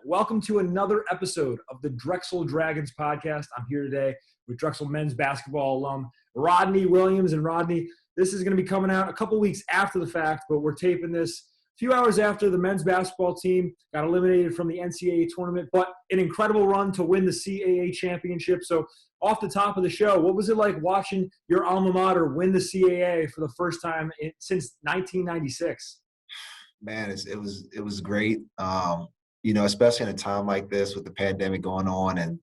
Welcome to another episode of the Drexel Dragons podcast. I'm here today with Drexel men's basketball alum Rodney Williams. And Rodney, this is going to be coming out a couple weeks after the fact, but we're taping this a few hours after the men's basketball team got eliminated from the NCAA tournament, but an incredible run to win the CAA championship. So off the top of the show, what was it like watching your alma mater win the CAA for the first time since 1996? Man, it was great. Especially in a time like this with the pandemic going on, and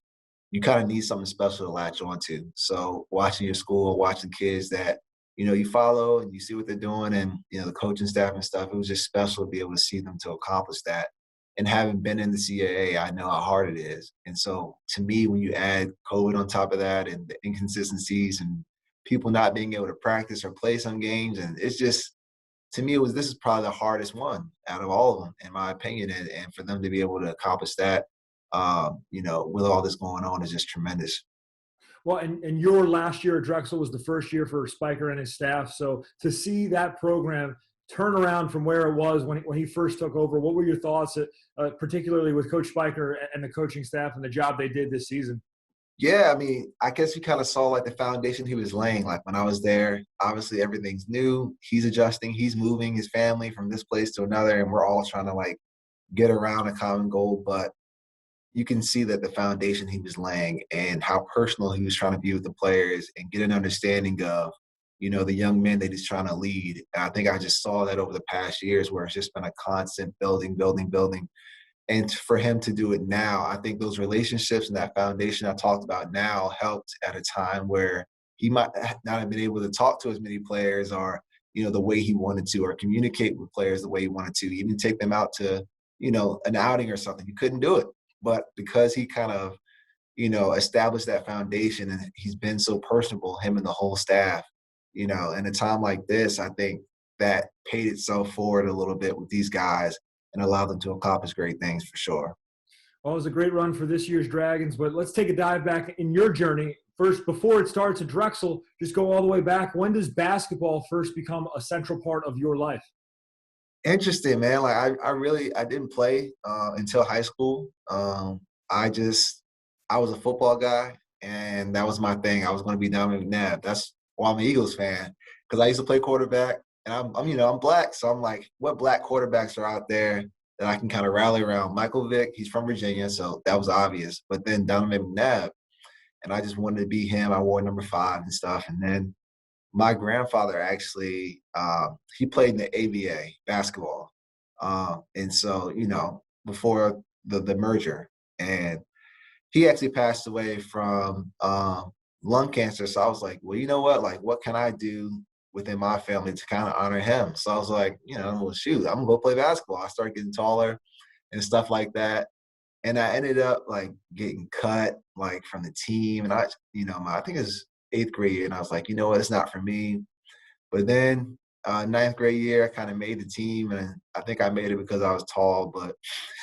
you kind of need something special to latch on to. So watching your school, watching kids that you follow and you see what they're doing, and the coaching staff and stuff, it was just special to be able to see them to accomplish that. And having been in the CAA, I know how hard it is. And so to me, when you add COVID on top of that and the inconsistencies and people not being able to practice or play some games, and it's just, to me, this is probably the hardest one out of all of them, in my opinion. And for them to be able to accomplish that, with all this going on, is just tremendous. Well, and your last year at Drexel was the first year for Spiker and his staff. So to see that program turn around from where it was when he first took over, what were your thoughts, particularly with Coach Spiker and the coaching staff and the job they did this season? Yeah, I mean, I guess we kind of saw like the foundation he was laying. Like when I was there, obviously everything's new. He's adjusting. He's moving his family from this place to another, and we're all trying to like get around a common goal. But you can see that the foundation he was laying and how personal he was trying to be with the players and get an understanding of, the young men that he's trying to lead. And I think I just saw that over the past years, where it's just been a constant building. And for him to do it now, I think those relationships and that foundation I talked about now helped at a time where he might not have been able to talk to as many players or, the way he wanted to, or communicate with players the way he wanted to, even take them out to, an outing or something. He couldn't do it. But because he kind of, established that foundation, and he's been so personable, him and the whole staff, in a time like this, I think that paid itself forward a little bit with these guys and allow them to accomplish great things for sure. Well, it was a great run for this year's Dragons, but let's take a dive back in your journey. First, before it starts at Drexel, just go all the way back. When does basketball first become a central part of your life? Interesting, man. Like I didn't play until high school. I was a football guy, and that was my thing. I was going to be Donovan McNabb. That's why I'm an Eagles fan, because I used to play quarterback. And I'm black, so I'm like, what black quarterbacks are out there that I can kind of rally around? Michael Vick, he's from Virginia, so that was obvious. But then Donovan McNabb, and I just wanted to be him. I wore number 5 and stuff. And then my grandfather actually, he played in the ABA basketball, and so before the merger, and he actually passed away from lung cancer. So I was like, well, you know what? Like, what can I do within my family to kind of honor him? So I was like, well, shoot, I'm gonna go play basketball. I started getting taller and stuff like that, and I ended up like getting cut like from the team. And I think it was 8th grade year, and I was like, you know what, it's not for me. But then 9th grade year, I kind of made the team, and I think I made it because I was tall. But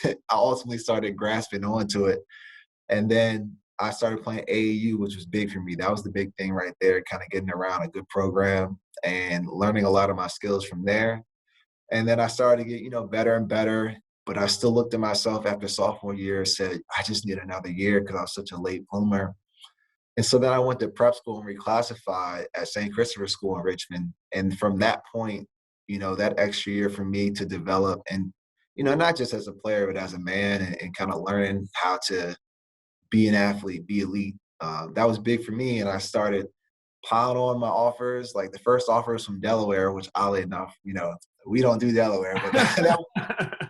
I ultimately started grasping onto it, and then I started playing AAU, which was big for me. That was the big thing right there, kind of getting around a good program and learning a lot of my skills from there. And then I started to get, better and better. But I still looked at myself after sophomore year and said, I just need another year because I was such a late bloomer. And so then I went to prep school and reclassified at St. Christopher School in Richmond. And from that point, that extra year for me to develop and, not just as a player, but as a man, and kind of learning how to be an athlete, be elite. That was big for me, and I started piling on my offers. Like the first offer was from Delaware, which oddly enough, we don't do Delaware, but that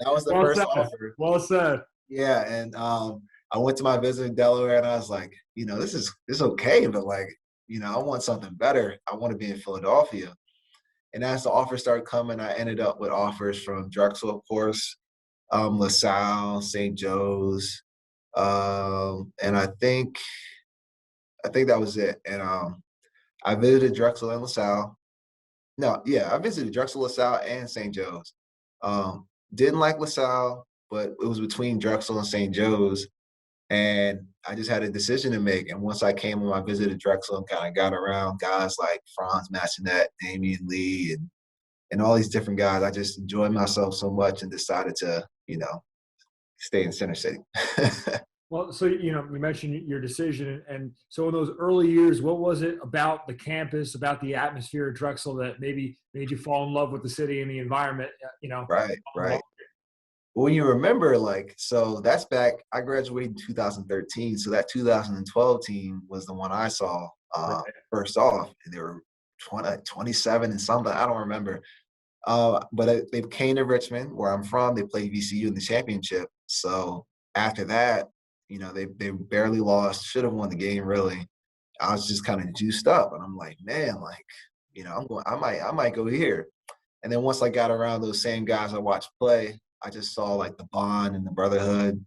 was the first offer. Well said. Yeah, and I went to my visit in Delaware, and I was like, this is okay, but like, I want something better. I want to be in Philadelphia. And as the offers started coming, I ended up with offers from Drexel, of course, LaSalle, St. Joe's. And I think that was it. And I visited Drexel and LaSalle. No, yeah, I visited Drexel, LaSalle, and St. Joe's. Didn't like LaSalle, but it was between Drexel and St. Joe's. And I just had a decision to make. And once I came on my visit to Drexel and kind of got around guys like Franz Massenet, Damian Lee, and all these different guys, I just enjoyed myself so much and decided to, stay in Center City. Well, so you know, you mentioned your decision, and so in those early years, what was it about the campus, about the atmosphere at Drexel that maybe made you fall in love with the city and the environment? You know, Right, fall in love right. When you remember, like, so that's back, I graduated in 2013. So that 2012 team was the one I saw with it. first off. And they were 27 and something. I don't remember. But they came to Richmond, where I'm from. They played VCU in the championship. So after that, you know, they barely lost, should have won the game, really. I was just kind of juiced up. And I'm like, man, like, you know, I might go here. And then once I got around those same guys I watched play, I just saw like the bond and the brotherhood.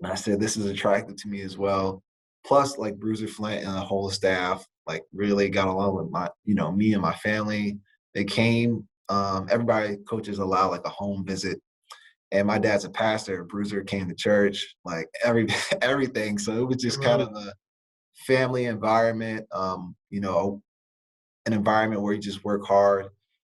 And I said, this is attractive to me as well. Plus, like Bruiser Flint and the whole staff, like really got along with my, you know, me and my family. They came, everybody, coaches allow like a home visit. And my dad's a pastor. Bruiser came to church, like everything. So it was just kind of a family environment, you know, an environment where you just work hard.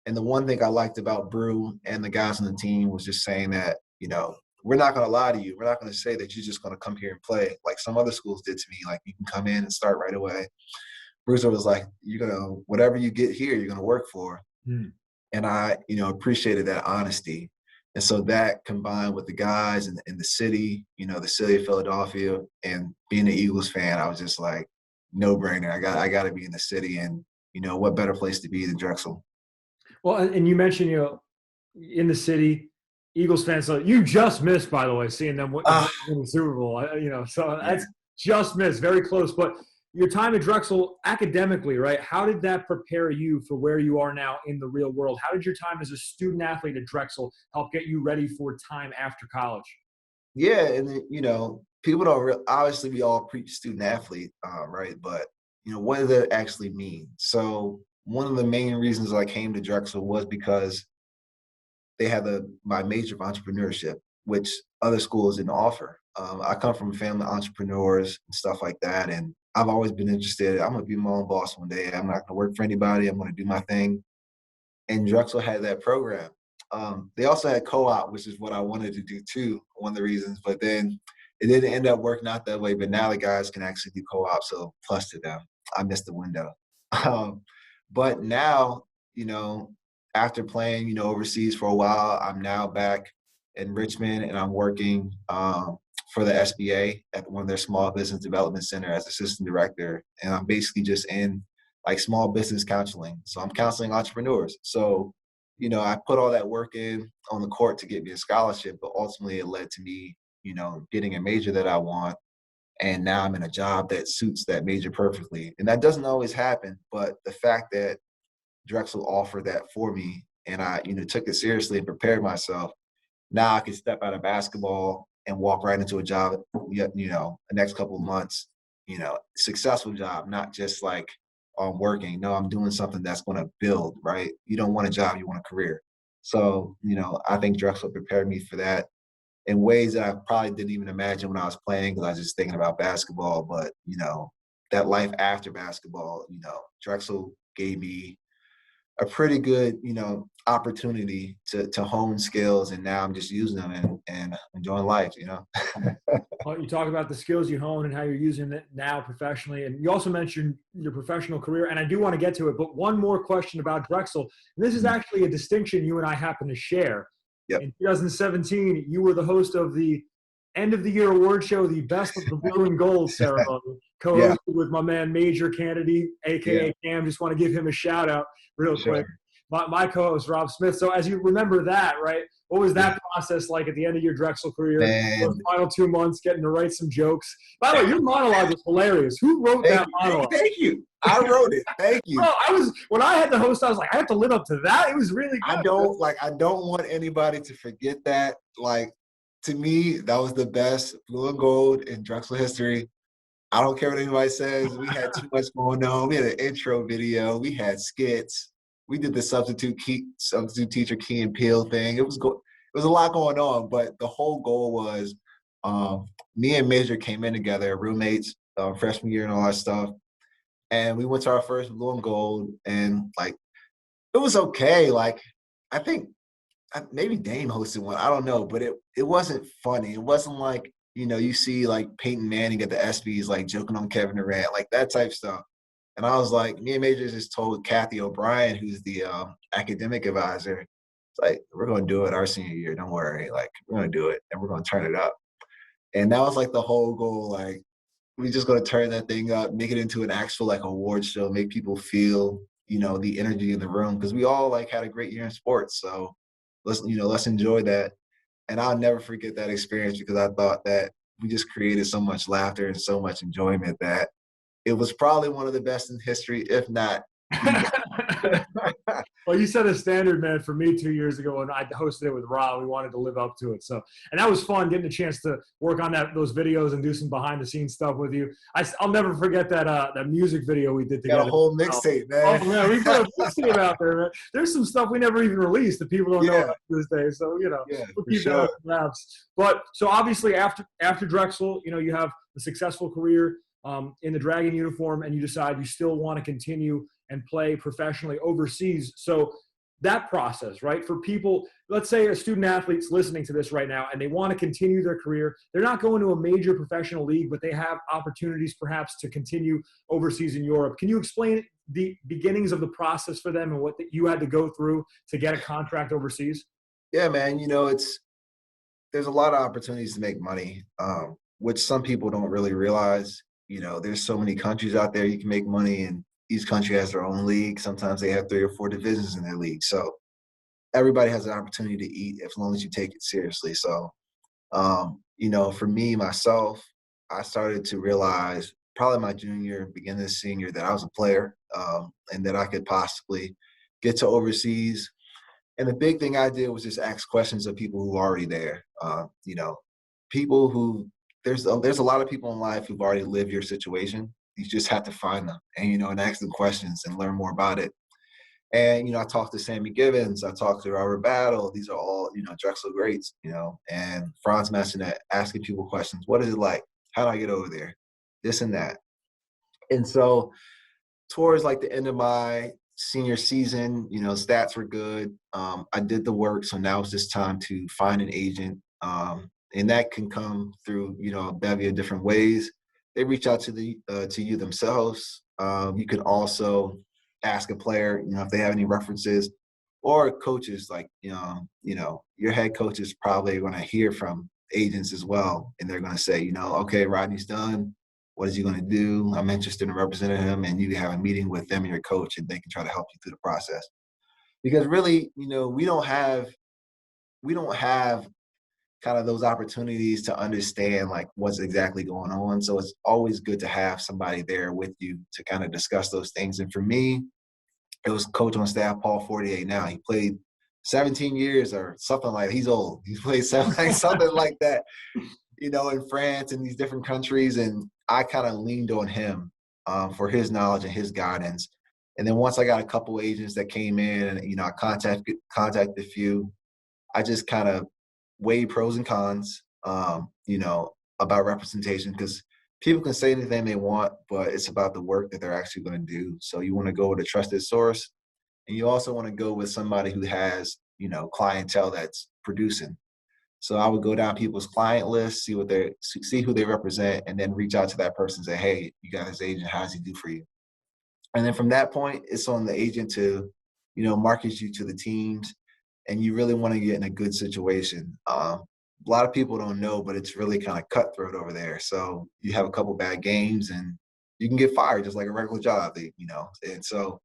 And the one thing I liked about Brew and the guys on the team was just saying that, you know, we're not going to lie to you. We're not going to say that you're just going to come here and play like some other schools did to me. Like, you can come in and start right away. Bruiser was like, you're going to, whatever you get here, you're going to work for. Hmm. And I, you know, appreciated that honesty. And so that combined with the guys in the city, you know, the city of Philadelphia, and being an Eagles fan, I was just like, no brainer. I got to be in the city. And, you know, what better place to be than Drexel? Well, and you mentioned, you know, in the city, Eagles fans. So you just missed, by the way, seeing them win Ah, the Super Bowl. You know, so yeah. that's just missed, very close. But your time at Drexel academically, right? How did that prepare you for where you are now in the real world? How did your time as a student athlete at Drexel help get you ready for time after college? Yeah, and then, you know, people don't obviously we all preach student athlete, right? But you know, what does that actually mean? So one of the main reasons I came to Drexel was because they had my major of entrepreneurship, which other schools didn't offer. I come from a family of entrepreneurs and stuff like that, and I've always been interested. I'm gonna be my own boss one day. I'm not gonna work for anybody. I'm gonna do my thing. And Drexel had that program. They also had co-op, which is what I wanted to do too, one of the reasons. But then it didn't end up working out that way. But now the guys can actually do co-op, so plus to them. I missed the window. Um, but now, you know, after playing, you know, overseas for a while, I'm now back in Richmond, and I'm working for the SBA at one of their small business development center as assistant director. And I'm basically just in like small business counseling. So I'm counseling entrepreneurs. So, you know, I put all that work in on the court to get me a scholarship, but ultimately it led to me, you know, getting a major that I want. And now I'm in a job that suits that major perfectly. And that doesn't always happen, but the fact that Drexel offered that for me and I, you know, took it seriously and prepared myself, now I can step out of basketball and walk right into a job, you know, the next couple of months, you know, successful job, not just like working. No, I'm doing something that's going to build, right? You don't want a job, you want a career. So, you know, I think Drexel prepared me for that in ways that I probably didn't even imagine when I was playing because I was just thinking about basketball. But, you know, that life after basketball, you know, Drexel gave me a pretty good, you know, opportunity to hone skills, and now I'm just using them and enjoying life, you know. Well, you talk about the skills you hone and how you're using it now professionally. And you also mentioned your professional career, and I do want to get to it. But one more question about Drexel. And this is actually a distinction you and I happen to share. Yep. In 2017, you were the host of the end of the year award show, the Best of the Blue and Gold ceremony, Yeah. co-hosted with my man Major Kennedy, Yeah. aka Cam. Just want to give him a shout out real Sure. quick. My co-host Rob Smith. So as you remember that, right? What was Yeah. that process like at the end of your Drexel career? Man, Those final 2 months, getting to write some jokes. By the way, your monologue was hilarious. Who wrote thank that you. monologue? Thank you. I wrote it. Thank you. Bro, I was when I had the host, I was like, I have to live up to that. It was really good. I don't want anybody to forget that. Like, to me, that was the best blue and gold in Drexel history. I don't care what anybody says. We had too much going on. We had an intro video. We had skits. We did the substitute teacher Key and Peele thing. It was a lot going on, but the whole goal was um, me and Major came in together, roommates, freshman year and all that stuff. And we went to our first blue and gold, and like it was okay. Like I think maybe Dame hosted one. I don't know, but it wasn't funny. It wasn't like, you see like Peyton Manning at the ESPYs like joking on Kevin Durant, like that type stuff. And I was like, me and Major just told Kathy O'Brien, who's the academic advisor, it's like, we're going to do it our senior year. Don't worry. Like, we're going to do it and we're going to turn it up. And that was like the whole goal. Like, we just going to turn that thing up, make it into an actual like award show, make people feel, the energy in the room. Because we all like had a great year in sports. So let's enjoy that. And I'll never forget that experience because I thought that we just created so much laughter and so much enjoyment that it was probably one of the best in history, if not the best. Well, you set a standard, man, for me 2 years ago when I hosted it with Rob. We wanted to live up to it. So, and that was fun getting a chance to work on those videos and do some behind the scenes stuff with you. I'll never forget that music video we did together. Got a whole mixtape, man. Oh, man, we put a mixtape out there, man. There's some stuff we never even released that people don't know about to this day. So, we'll keep that up for wraps. But so obviously after Drexel, you have a successful career in the Dragon uniform, and you decide you still want to continue and play professionally overseas. So that process, right? For people, let's say a student athlete's listening to this right now and they want to continue their career. They're not going to a major professional league, but they have opportunities perhaps to continue overseas in Europe. Can you explain the beginnings of the process for them and what you had to go through to get a contract overseas? Yeah, man. There's a lot of opportunities to make money, which some people don't really realize. There's so many countries out there you can make money in. Each country has their own league. Sometimes they have 3 or 4 divisions in their league. So everybody has an opportunity to eat as long as you take it seriously. So, for me, myself, I started to realize probably my junior, beginning of senior, that I was a player and that I could possibly get to overseas. And the big thing I did was just ask questions of people who are already there. People who there's a lot of people in life who've already lived your situation. You just have to find them and ask them questions and learn more about it. And, I talked to Sammy Givens, I talked to Robert Battle. These are all, Drexel greats, and Franz mentioned that asking people questions. What is it like? How do I get over there? This and that. And so towards like the end of my senior season, stats were good. I did the work. So now it's just time to find an agent. And that can come through, a bevy of different ways. They reach out to you themselves. You can also ask a player, if they have any references, or coaches. Like, your head coach is probably going to hear from agents as well, and they're going to say, okay, Rodney's done. What is he going to do? I'm interested in representing him, and you can have a meeting with them and your coach, and they can try to help you through the process. Because really, we don't have kind of those opportunities to understand like what's exactly going on. So it's always good to have somebody there with you to kind of discuss those things. And for me, it was coach on staff, Paul Fortier. Now he played 17 years or something like that. He's old. He played something like that, in France and these different countries. And I kind of leaned on him for his knowledge and his guidance. And then once I got a couple agents that came in and, I contacted a few, I just kind of weigh pros and cons, about representation, because people can say anything they want, but it's about the work that they're actually going to do. So you want to go with a trusted source, and you also want to go with somebody who has, clientele that's producing. So I would go down people's client lists, see who they represent, and then reach out to that person and say, hey, you got this agent, how does he do for you? And then from that point, it's on the agent to, market you to the teams. And you really want to get in a good situation. A lot of people don't know, but it's really kind of cutthroat over there. So you have a couple bad games and you can get fired just like a regular job, And so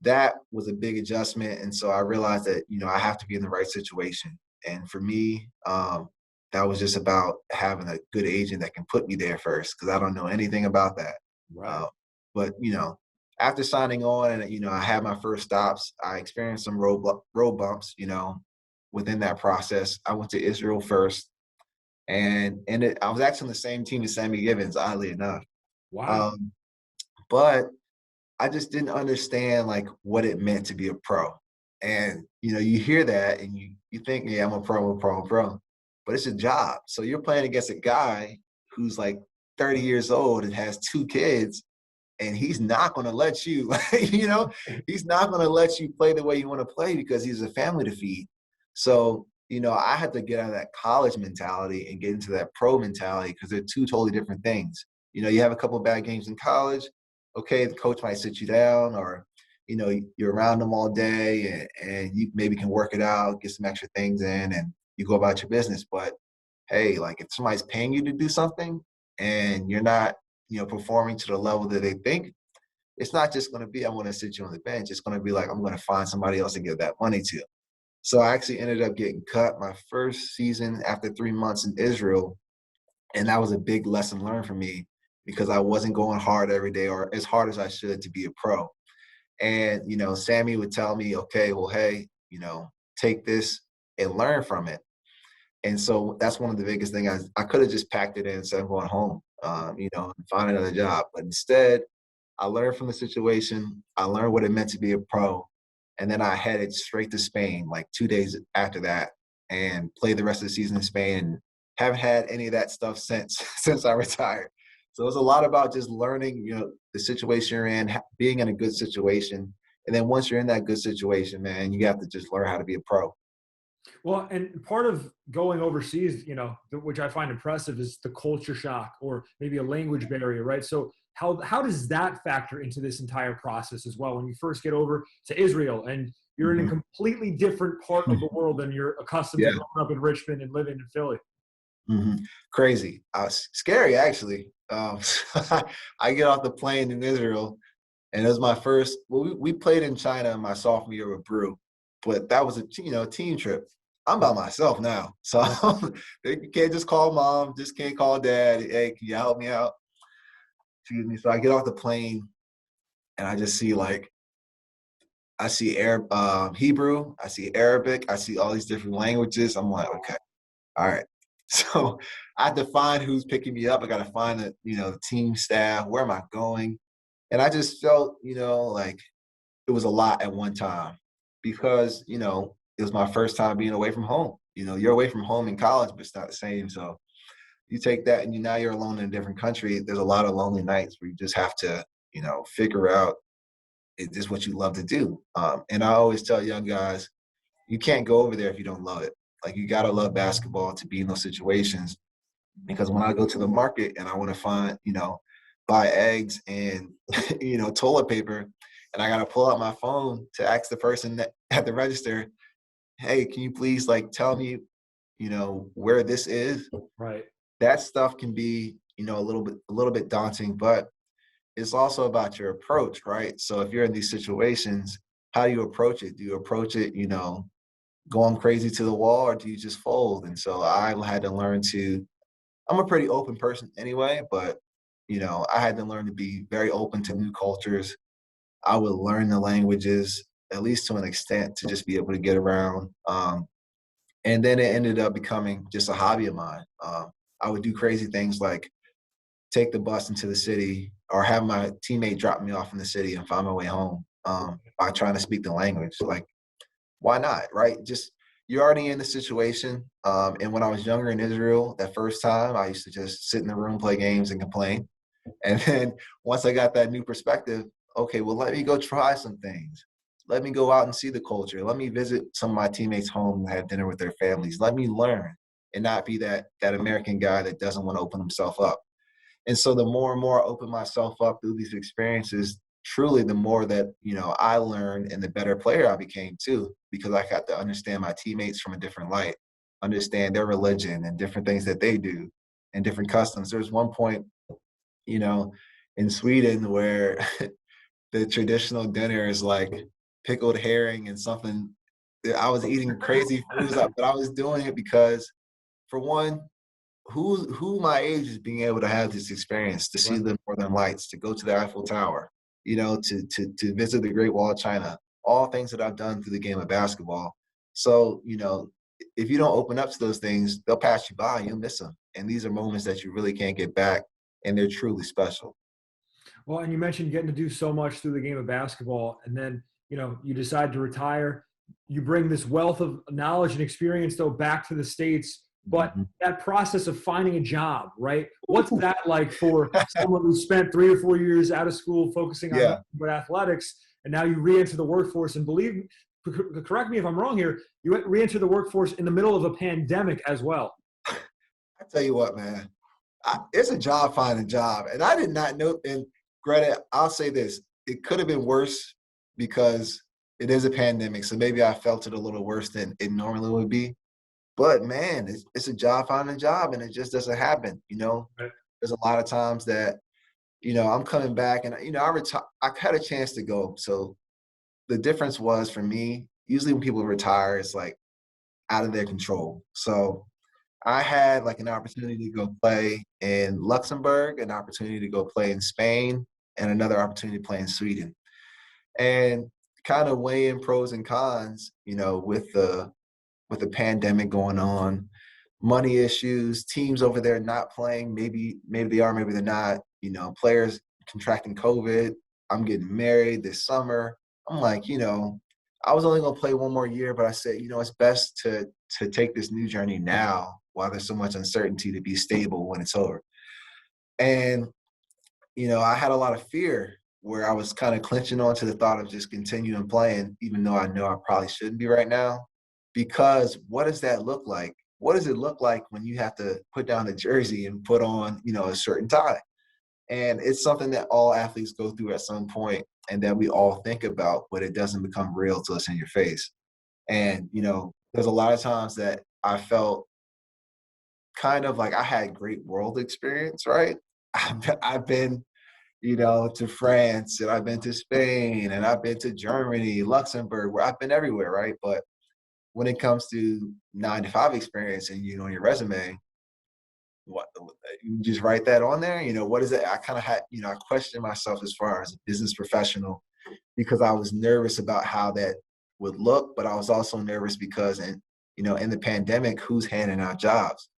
that was a big adjustment. And so I realized that, I have to be in the right situation. And for me, that was just about having a good agent that can put me there first, because I don't know anything about that. Right. But, after signing on and, I had my first stops, I experienced some road bumps, within that process. I went to Israel first, and I was actually on the same team as Sammy Givens, oddly enough. Wow. But I just didn't understand like what it meant to be a pro. And, you hear that and you think, yeah, I'm a pro, but it's a job. So you're playing against a guy who's like 30 years old and has 2 kids. And he's not going to let you, he's not going to let you play the way you want to play because he's a family to feed. So, I had to get out of that college mentality and get into that pro mentality because they're two totally different things. You have a couple of bad games in college. Okay, the coach might sit you down, or you're around them all day, and you maybe can work it out, get some extra things in, and you go about your business. But hey, like if somebody's paying you to do something and you're not, performing to the level that they think, it's not just going to be, I'm going to sit you on the bench. It's going to be like, I'm going to find somebody else to give that money to. So I actually ended up getting cut my first season after 3 months in Israel. And that was a big lesson learned for me because I wasn't going hard every day or as hard as I should to be a pro. And, Sammy would tell me, okay, well, hey, take this and learn from it. And so that's one of the biggest things. I could have just packed it in and said, I'm going home, and find another job. But instead, I learned from the situation. I learned what it meant to be a pro. And then I headed straight to Spain like 2 days after that and played the rest of the season in Spain. And haven't had any of that stuff since since I retired. So it was a lot about just learning, the situation you're in, being in a good situation. And then once you're in that good situation, man, you have to just learn how to be a pro. Well, and part of going overseas, which I find impressive, is the culture shock or maybe a language barrier, right? So how does that factor into this entire process as well? When you first get over to Israel and you're in a Mhm. completely different part of the world than you're accustomed to Yeah. growing up in Richmond and living in Philly. Crazy. Scary, actually. I get off the plane in Israel, and it was my first. Well, we played in China in my sophomore year with Brew, but that was a team trip. I'm by myself now, so Right. you can't just call mom, just can't call dad. Hey, can you help me out? Excuse me. So I get off the plane, and I just see I see Arab, Hebrew, I see Arabic, I see all these different languages. I'm like, okay, all right. So I have to find who's picking me up. I got to find the team staff. Where am I going? And I just felt, like it was a lot at one time because, it was my first time being away from home. You're away from home in college, but it's not the same. So you take that and now you're alone in a different country. There's a lot of lonely nights where you just have to, figure out is this what you love to do? And I always tell young guys, you can't go over there if you don't love it. Like you gotta love basketball to be in those situations. Because when I go to the market and I want to find, buy eggs and toilet paper, and I gotta pull out my phone to ask the person at the register, hey, can you please tell me, where this is? Right. That stuff can be, a little bit daunting, but it's also about your approach, right? So if you're in these situations, how do you approach it? Do you approach it, going crazy to the wall, or do you just fold? And so I had to learn to. I'm a pretty open person anyway, but I had to learn to be very open to new cultures. I would learn the languages at least to an extent to just be able to get around. And then it ended up becoming just a hobby of mine. I would do crazy things like take the bus into the city or have my teammate drop me off in the city and find my way home by trying to speak the language. Like, why not, right? Just you're already in the situation. And when I was younger in Israel, that first time, I used to just sit in the room, play games, and complain. And then once I got that new perspective, okay, well, let me go try some things. Let me go out and see the culture. Let me visit some of my teammates' home and have dinner with their families. Let me learn and not be that American guy that doesn't want to open himself up. And so the more and more I open myself up through these experiences, truly the more that, I learned and the better player I became too, because I got to understand my teammates from a different light, understand their religion and different things that they do and different customs. There's one point, you know, in Sweden where the traditional dinner is like pickled herring and something. I was eating crazy foods, but I was doing it because for one, who my age is being able to have this experience to see Right. the Northern Lights, to go to the Eiffel Tower, to visit the Great Wall of China, all things that I've done through the game of basketball. So, if you don't open up to those things, they'll pass you by, you'll miss them. And these are moments that you really can't get back, and they're truly special. Well, and you mentioned getting to do so much through the game of basketball, and then you decide to retire. You bring this wealth of knowledge and experience though back to the States, but Mhm. that process of finding a job, right? What's that like for someone who spent 3 or 4 years out of school focusing on Yeah. nothing but athletics, and now you re-enter the workforce and correct me if I'm wrong here, you re-entered the workforce in the middle of a pandemic as well. I tell you what, man, it's a job finding job. And I did not know. And Greta, I'll say this, it could have been worse because it is a pandemic. So maybe I felt it a little worse than it normally would be. But man, it's a job finding job and it just doesn't happen. Right. There's a lot of times that, I'm coming back and, I had a chance to go. So the difference was for me, usually when people retire, it's like out of their control. So I had like an opportunity to go play in Luxembourg, an opportunity to go play in Spain, and another opportunity to play in Sweden. And kind of weighing pros and cons, with the pandemic going on, money issues, teams over there not playing, maybe they are, maybe they're not, players contracting COVID. I'm getting married this summer. I'm like, I was only going to play one more year, but I said, it's best to take this new journey now while there's so much uncertainty to be stable when it's over. And, I had a lot of fear where I was kind of clinching on to the thought of just continuing playing, even though I know I probably shouldn't be right now. Because what does that look like? What does it look like when you have to put down the jersey and put on, a certain tie? And it's something that all athletes go through at some point and that we all think about, but it doesn't become real till it's in your face. And, there's a lot of times that I felt kind of like I had great world experience, right? I've been, to France and I've been to Spain and I've been to Germany, Luxembourg, where I've been everywhere, right? But when it comes to 9 to 5 experience and, on your resume, what you just write that on there, what is it? I kind of had, I questioned myself as far as a business professional because I was nervous about how that would look, but I was also nervous because in the pandemic, who's handing out jobs?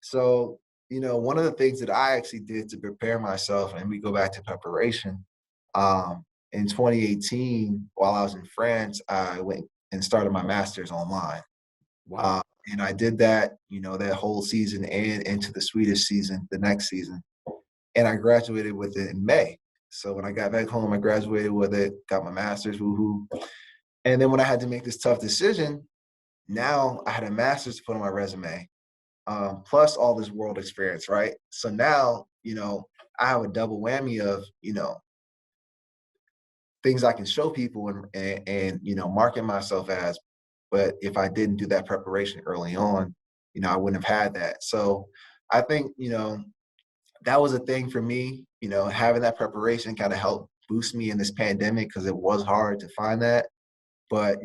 So, one of the things that I actually did to prepare myself, and we go back to preparation, in 2018, while I was in France, I went and started my master's online. Wow. And I did that, that whole season and into the Swedish season, the next season. And I graduated with it in May. So when I got back home, I graduated with it, got my master's, woohoo. And then when I had to make this tough decision, now I had a master's to put on my resume, plus all this world experience, right? So now, I have a double whammy of, things I can show people and market myself as. But if I didn't do that preparation early on, I wouldn't have had that. So I think, that was a thing for me, having that preparation kind of helped boost me in this pandemic because it was hard to find that. But,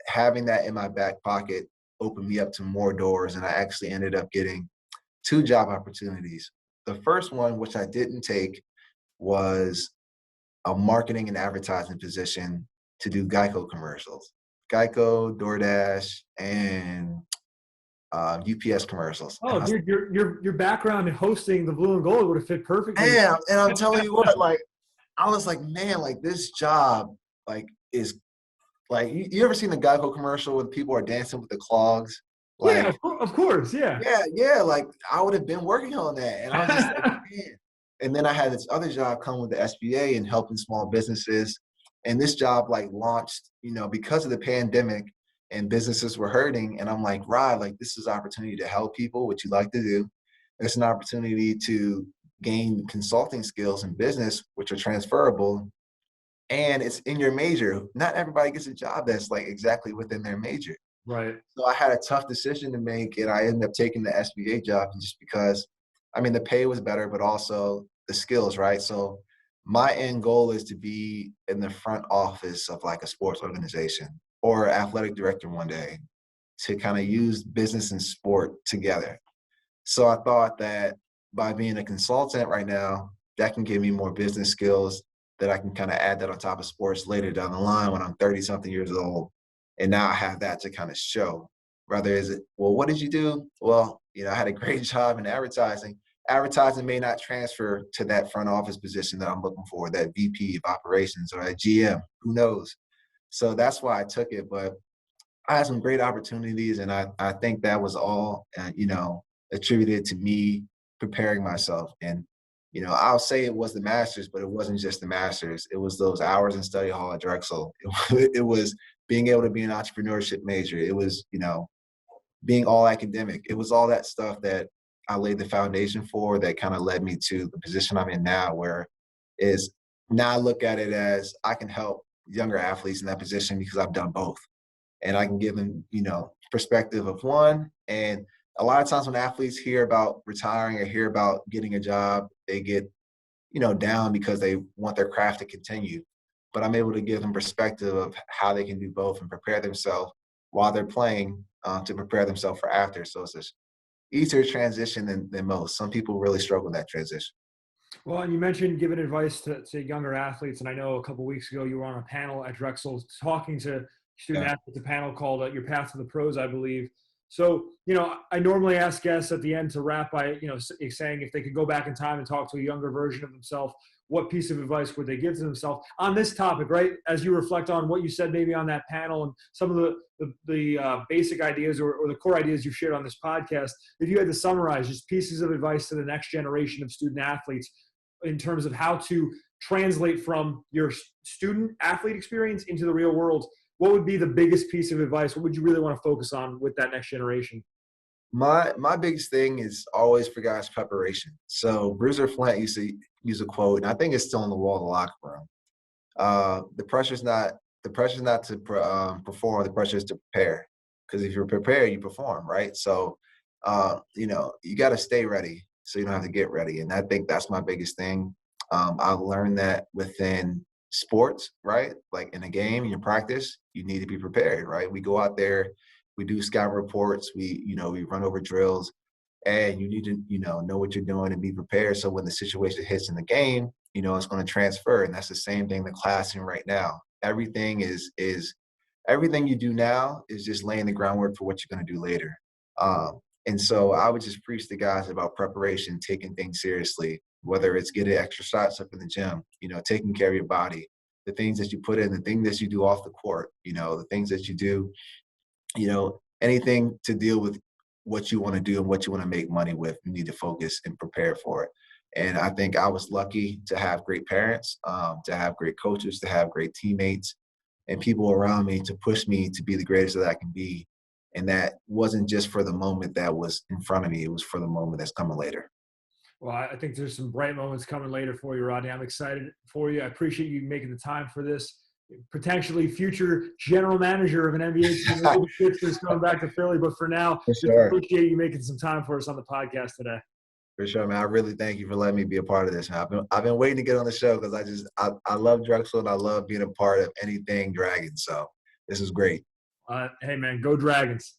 having that in my back pocket opened me up to more doors. And I actually ended up getting 2 job opportunities. The first one, which I didn't take, was a marketing and advertising position to do Geico commercials. Geico, DoorDash, and UPS commercials. And Oh, dude, your background in hosting the Blue and Gold would have fit perfectly. and I'm telling you what, like, I was like, man, like this job, like, is like, you ever seen the Geico commercial where people are dancing with the clogs? Yeah, Like, of course, yeah. yeah, like I would have been working on that. And I was just like, man. And then I had this other job come with the SBA and helping small businesses. And this job like launched, because of the pandemic and businesses were hurting. And I'm like, Rod, like this is an opportunity to help people, what you like to do. It's an opportunity to gain consulting skills in business, which are transferable. And it's in your major. Not everybody gets a job that's like exactly within their major. Right. So I had a tough decision to make, and I ended up taking the SBA job just because, the pay was better, but also the skills, right? So my end goal is to be in the front office of like a sports organization or athletic director one day to kind of use business and sport together. So I thought that by being a consultant right now, that can give me more business skills that I can kind of add that on top of sports later down the line when I'm 30 something years old. And now I have that to kind of show. Rather is it, well, what did you do? Well, I had a great job in advertising. Advertising may not transfer to that front office position that I'm looking for, that VP of operations or that GM, who knows? So that's why I took it. But I had some great opportunities, and I think that was all, attributed to me preparing myself. And, I'll say it was the master's, but it wasn't just the master's. It was those hours in study hall at Drexel. It was being able to be an entrepreneurship major. It was, being all academic. It was all that stuff that I laid the foundation for that kind of led me to the position I'm in now, where is now I look at it as I can help younger athletes in that position because I've done both. And I can give them, perspective of one. And a lot of times when athletes hear about retiring or hear about getting a job, they get, down because they want their craft to continue. But I'm able to give them perspective of how they can do both and prepare themselves while they're playing to prepare themselves for after. So it's a easier transition than most. Some people really struggle with that transition. Well, and you mentioned giving advice to younger athletes, and I know a couple of weeks ago you were on a panel at Drexel talking to student Yeah. athletes, a panel called "Your Path to the Pros," I believe. So, I normally ask guests at the end to wrap by, saying if they could go back in time and talk to a younger version of themselves, what piece of advice would they give to themselves on this topic, right? As you reflect on what you said maybe on that panel and some of the basic ideas or the core ideas you've shared on this podcast, if you had to summarize just pieces of advice to the next generation of student athletes in terms of how to translate from your student athlete experience into the real world, what would be the biggest piece of advice? What would you really want to focus on with that next generation? My biggest thing is always for guys preparation. So Bruiser Flint used to use a quote, and I think it's still on the wall of the locker room. The pressure's not to perform. The pressure is to prepare. Because if you're prepared, you perform, right? So, you got to stay ready so you don't have to get ready. And I think that's my biggest thing. I've learned that within sports, right? Like in a game, in your practice, you need to be prepared, right? We go out there, we do scout reports, we run over drills, and you need to, know what you're doing and be prepared. So when the situation hits in the game, it's going to transfer. And that's the same thing in the classroom right now. Everything is everything you do now is just laying the groundwork for what you're going to do later. And so I would just preach to guys about preparation, taking things seriously, whether it's getting extra shots up in the gym, taking care of your body, the things that you put in, the things that you do off the court, the things that you do, anything to deal with what you want to do and what you want to make money with, you need to focus and prepare for it. And I think I was lucky to have great parents, to have great coaches, to have great teammates and people around me to push me to be the greatest that I can be. And that wasn't just for the moment that was in front of me. It was for the moment that's coming later. Well, I think there's some bright moments coming later for you, Rodney. I'm excited for you. I appreciate you making the time for this. Potentially future general manager of an NBA team. Maybe Pittsburgh's coming back to Philly, but for now, For just sure. appreciate you making some time for us on the podcast today. For sure, man. I really thank you for letting me be a part of this, man. I've been waiting to get on the show because I love Drexel and I love being a part of anything Dragons. So this is great. Hey, man, go Dragons.